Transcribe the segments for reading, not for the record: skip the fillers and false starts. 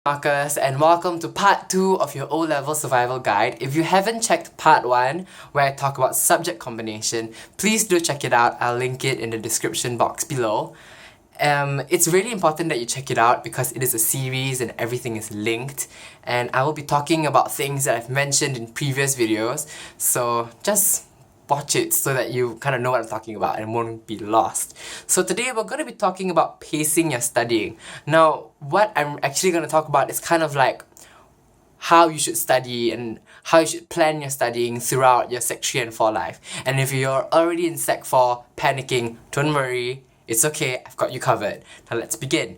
Marcus, and welcome to part 2 of your O-Level Survival Guide. If you haven't checked part 1, where I talk about subject combination, please do check it out. I'll link it in the description box below. It's really important that you check it out because it is a series and everything is linked, and I will be talking about things that I've mentioned in previous videos, so just watch it so that you kind of know what I'm talking about and won't be lost. So today we're going to be talking about pacing your studying. Now, what I'm actually going to talk about is kind of like how you should study and how you should plan your studying throughout your Sec 3 and 4 life. And if you're already in Sec 4 panicking, don't worry, it's okay, I've got you covered. Now let's begin.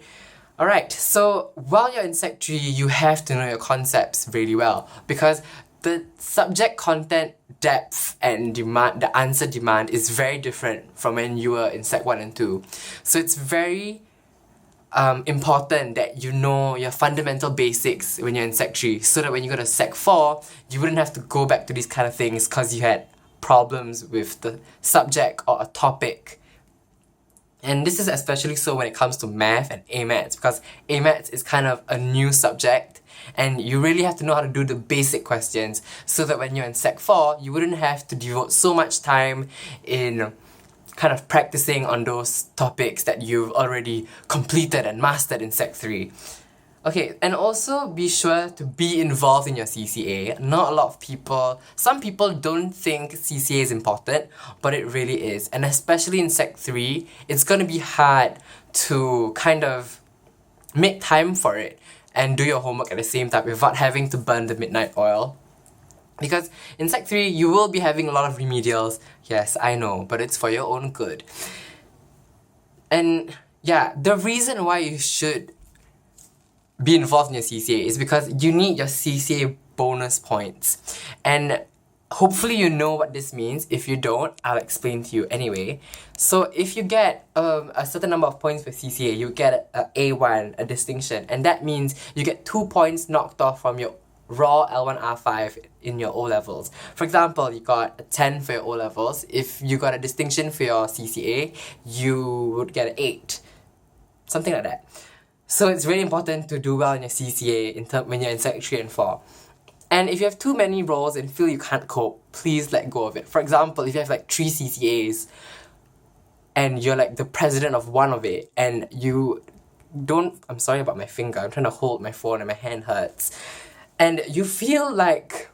Alright, so while you're in Sec 3, you have to know your concepts really well because the subject content depth and demand, the answer demand is very different from when you were in Sec 1 and 2. So it's very important that you know your fundamental basics when you're in Sec 3 so that when you go to Sec 4, you wouldn't have to go back to these kind of things because you had problems with the subject or a topic. And this is especially so when it comes to math and A-Maths because A-Maths is kind of a new subject and you really have to know how to do the basic questions so that when you're in Sec 4, you wouldn't have to devote so much time in kind of practicing on those topics that you've already completed and mastered in Sec 3. Okay, and also be sure to be involved in your CCA. Not a lot of people, some people don't think CCA is important, but it really is. And especially in Sec 3, it's going to be hard to kind of make time for it and do your homework at the same time without having to burn the midnight oil. Because in Sec 3, you will be having a lot of remedials. Yes, I know, but it's for your own good. And yeah, the reason why you should be involved in your CCA is because you need your CCA bonus points. And hopefully you know what this means. If you don't, I'll explain to you anyway. So if you get a certain number of points for CCA, you get a A1, a distinction. And that means you get 2 points knocked off from your raw L1 R5 in your O-levels. For example, you got a 10 for your O-levels. If you got a distinction for your CCA, you would get an 8. Something like that. So it's really important to do well in your CCA when you're in Sec 3 and 4. And if you have too many roles and feel you can't cope, please let go of it. For example, if you have like 3 CCAs and you're like the president of one of it and you don't... I'm sorry about my finger, I'm trying to hold my phone and my hand hurts. And you feel like,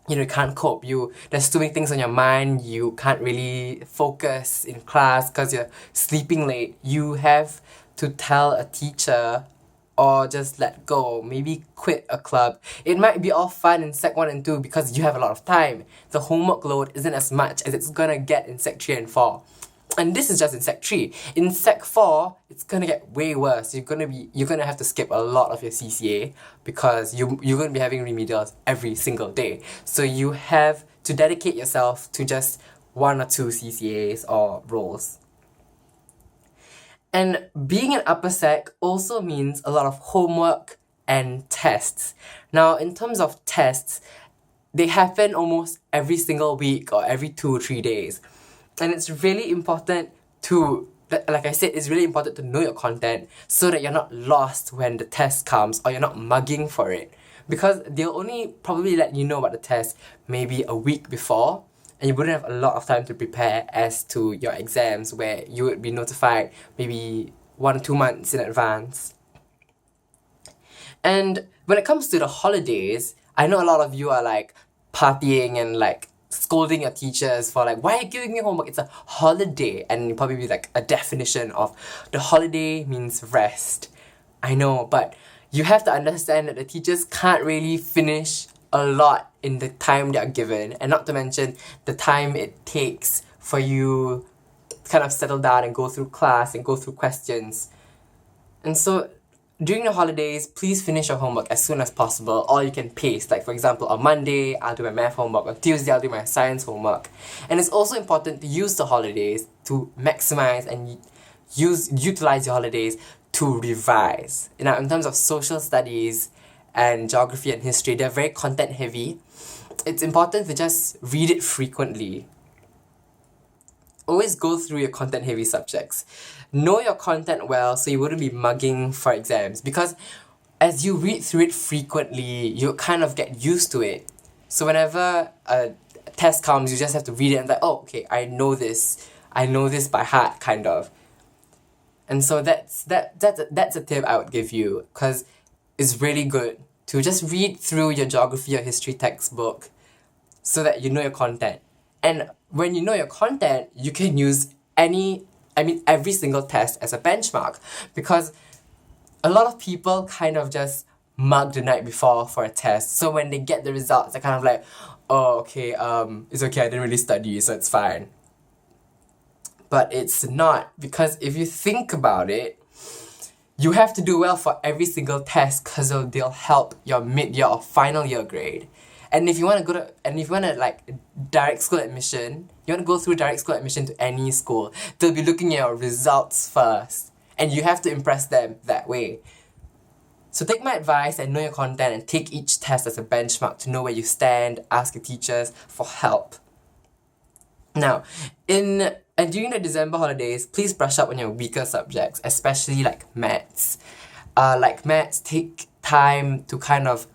you can't cope. There's too many things on your mind, you can't really focus in class because you're sleeping late. You have to tell a teacher or just let go, maybe quit a club. It might be all fun in Sec 1 and 2 because you have a lot of time. The homework load isn't as much as it's gonna get in Sec 3 and 4. And this is just in Sec 3. In Sec 4, it's gonna get way worse. You're gonna have to skip a lot of your CCA because you're gonna be having remedials every single day. So you have to dedicate yourself to just 1 or 2 CCAs or roles. And being an upper sec also means a lot of homework and tests. Now, in terms of tests, they happen almost every single week or every 2 or 3 days. And it's really important to, like I said, it's really important to know your content so that you're not lost when the test comes or you're not mugging for it. Because they'll only probably let you know about the test maybe a week before, and you wouldn't have a lot of time to prepare as to your exams where you would be notified maybe 1 or 2 months in advance. And when it comes to the holidays, I know a lot of you are like partying and like scolding your teachers for like, why are you giving me homework? It's a holiday. And you probably be like, a definition of the holiday means rest. I know, but you have to understand that the teachers can't really finish a lot in the time they are given, and not to mention the time it takes for you to kind of settle down and go through class and go through questions. And so during the holidays, please finish your homework as soon as possible, or you can pace. Like for example, on Monday, I'll do my math homework, on Tuesday, I'll do my science homework. And it's also important to use the holidays to maximize and utilize your holidays to revise. Now, in terms of social studies and geography and history, they're very content heavy. It's important to just read it frequently. Always go through your content heavy subjects. Know your content well so you wouldn't be mugging for exams, because as you read through it frequently, you kind of get used to it. So whenever a test comes, you just have to read it and like, oh, okay, I know this by heart, kind of. And so that's a tip I would give you, because it's really good to just read through your geography or history textbook so that you know your content. And when you know your content, you can use every single test as a benchmark, because a lot of people kind of just mug the night before for a test. So when they get the results, they're kind of like, oh, okay, it's okay, I didn't really study, so it's fine. But it's not, because if you think about it, you have to do well for every single test, because they'll help your mid-year or final year grade. And if you want to like direct school admission, you want to go through direct school admission to any school, they'll be looking at your results first, and you have to impress them that way. So take my advice and know your content, and take each test as a benchmark to know where you stand. Ask your teachers for help. Now, during the December holidays, please brush up on your weaker subjects, especially like maths. Like maths, take time to kind of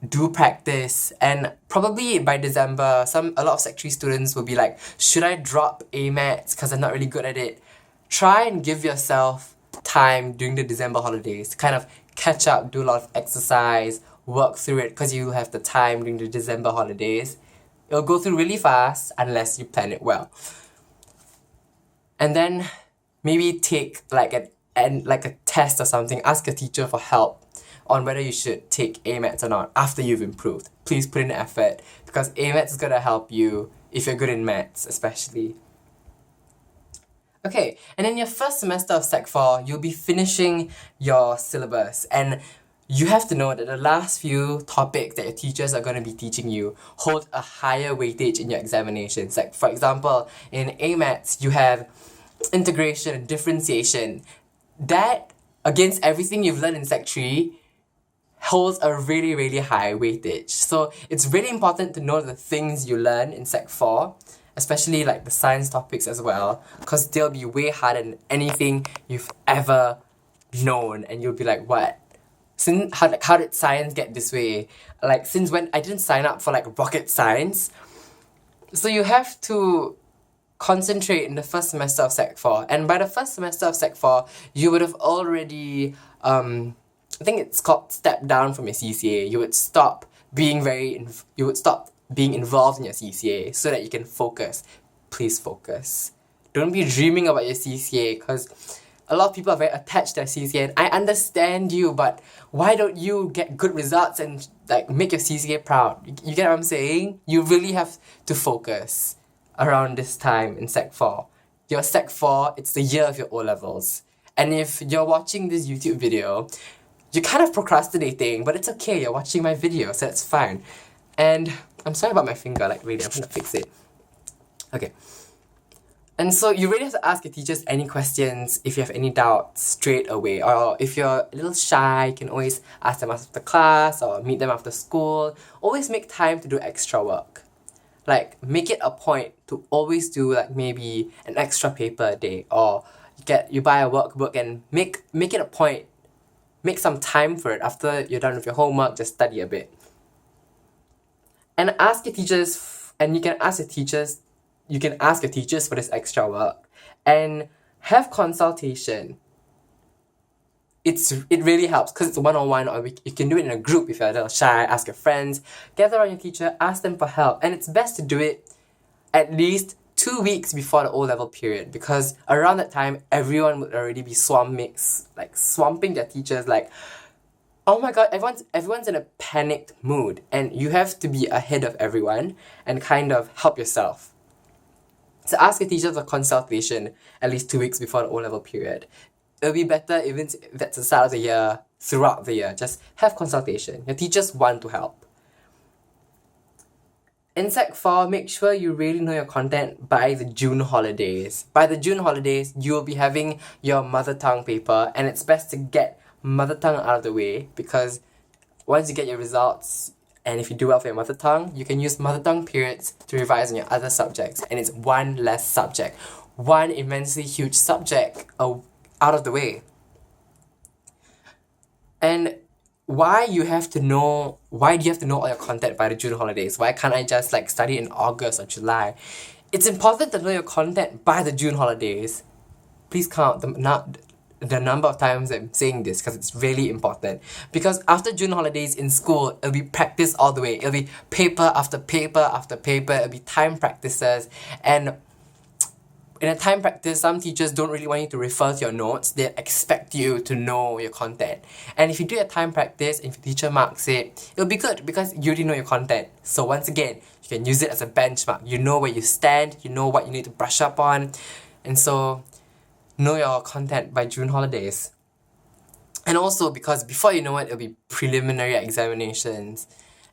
do practice, and probably by December, a lot of Sec 3 students will be like, should I drop A maths because I'm not really good at it? Try and give yourself time during the December holidays to kind of catch up, do a lot of exercise, work through it, because you have the time during the December holidays. It'll go through really fast unless you plan it well. And then maybe take like a test or something. Ask a teacher for help on whether you should take A-Maths or not after you've improved. Please put in the effort, because A-Maths is going to help you if you're good in maths, especially. Okay, and in your first semester of Sec 4, you'll be finishing your syllabus, and you have to know that the last few topics that your teachers are going to be teaching you hold a higher weightage in your examinations. Like, for example, in A-Maths, you have integration and differentiation. That, against everything you've learned in Sec 3, holds a really, really high weightage. So it's really important to know the things you learn in Sec 4, especially like the science topics as well, because they'll be way harder than anything you've ever known, and you'll be like, what? How did science get this way? Like, since when? I didn't sign up for like rocket science. So you have to concentrate in the first semester of Sec 4, and by the first semester of Sec 4, you would have already I think it's called step down from your CCA. You would stop being involved in your CCA so that you can focus. Please focus. Don't be dreaming about your CCA, because a lot of people are very attached to their CCA, and I understand you, but why don't you get good results and like make your CCA proud? You get what I'm saying? You really have to focus around this time in Sec 4. Your Sec 4, it's the year of your O-levels. And if you're watching this YouTube video, you're kind of procrastinating, but it's okay, you're watching my video, so it's fine. And I'm sorry about my finger, like really, I'm gonna fix it. Okay. And so you really have to ask your teachers any questions if you have any doubts straight away. Or if you're a little shy, you can always ask them after class or meet them after school. Always make time to do extra work. Like, make it a point to always do like maybe an extra paper a day, or you buy a workbook and make it a point. Make some time for it. After you're done with your homework, just study a bit. And ask your teachers, and you can ask your teachers for this extra work. And have consultation. It really helps, because it's one-on-one, or you can do it in a group if you're a little shy. Ask your friends, gather around your teacher, ask them for help. And it's best to do it at least 2 weeks before the O-level period, because around that time, everyone would already be swamping their teachers, like, oh my god, everyone's in a panicked mood, and you have to be ahead of everyone and kind of help yourself. So ask your teacher for consultation at least 2 weeks before the O-level period. It'll be better even if that's the start of the year, throughout the year. Just have consultation. Your teachers want to help. In Sec 4, make sure you really know your content by the June holidays. By the June holidays, you will be having your mother tongue paper, and it's best to get mother tongue out of the way, because once you get your results, and if you do well for your mother tongue, you can use mother tongue periods to revise on your other subjects, and it's one less subject. One immensely huge subject out of the way. And why do you have to know all your content by the June holidays? Why can't I just like study in August or July? It's important to know your content by the June holidays. Please count the number of times I'm saying this, because it's really important. Because after June holidays in school, it'll be practice all the way. It'll be paper after paper after paper. It'll be time practices. And in a time practice, some teachers don't really want you to refer to your notes. They expect you to know your content. And if you do a time practice and if your teacher marks it, it'll be good because you already know your content. So once again, you can use it as a benchmark. You know where you stand, you know what you need to brush up on. And so, know your content by June holidays. And also because before you know it, it'll be preliminary examinations.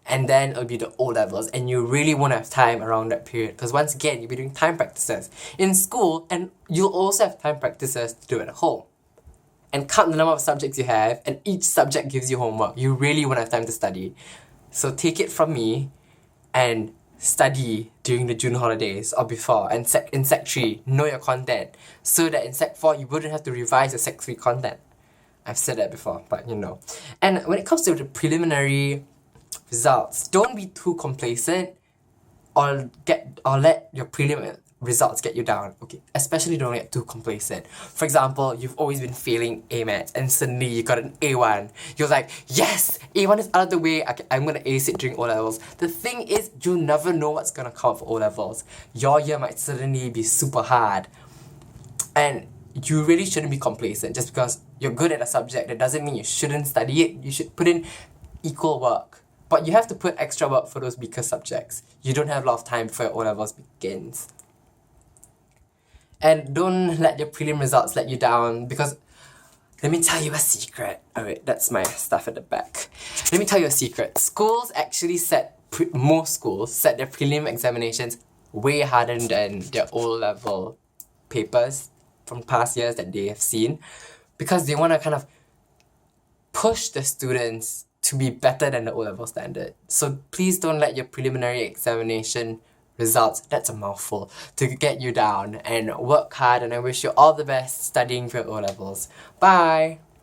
And then it'll be the O-levels, and you really won't have time around that period because once again, you'll be doing time practices in school, and you'll also have time practices to do at home. And count the number of subjects you have, and each subject gives you homework. You really won't have time to study. So take it from me and study during the June holidays or before. And in Sec 3, know your content so that in Sec 4, you wouldn't have to revise your Sec 3 content. I've said that before, but you know. And when it comes to the preliminary results, don't be too complacent or let your prelim results get you down. Okay, especially don't get too complacent. For example, you've always been failing A-Maths and suddenly you got an A1. You're like, yes, A1 is out of the way, I'm gonna ace it during O-levels. The thing is, you never know what's gonna come for O-levels. Your year might suddenly be super hard. And you really shouldn't be complacent. Just because you're good at a subject, that doesn't mean you shouldn't study it. You should put in equal work. But you have to put extra work for those weaker subjects. You don't have a lot of time before your O-levels begins. And don't let your prelim results let you down, because let me tell you a secret. Alright, that's my stuff at the back. Let me tell you a secret. Most schools set their prelim examinations way harder than their O-level papers from past years that they have seen, because they want to kind of push the students to be better than the O-level standard. So please don't let your preliminary examination results, that's a mouthful, to get you down, and work hard, and I wish you all the best studying for your O-levels. Bye!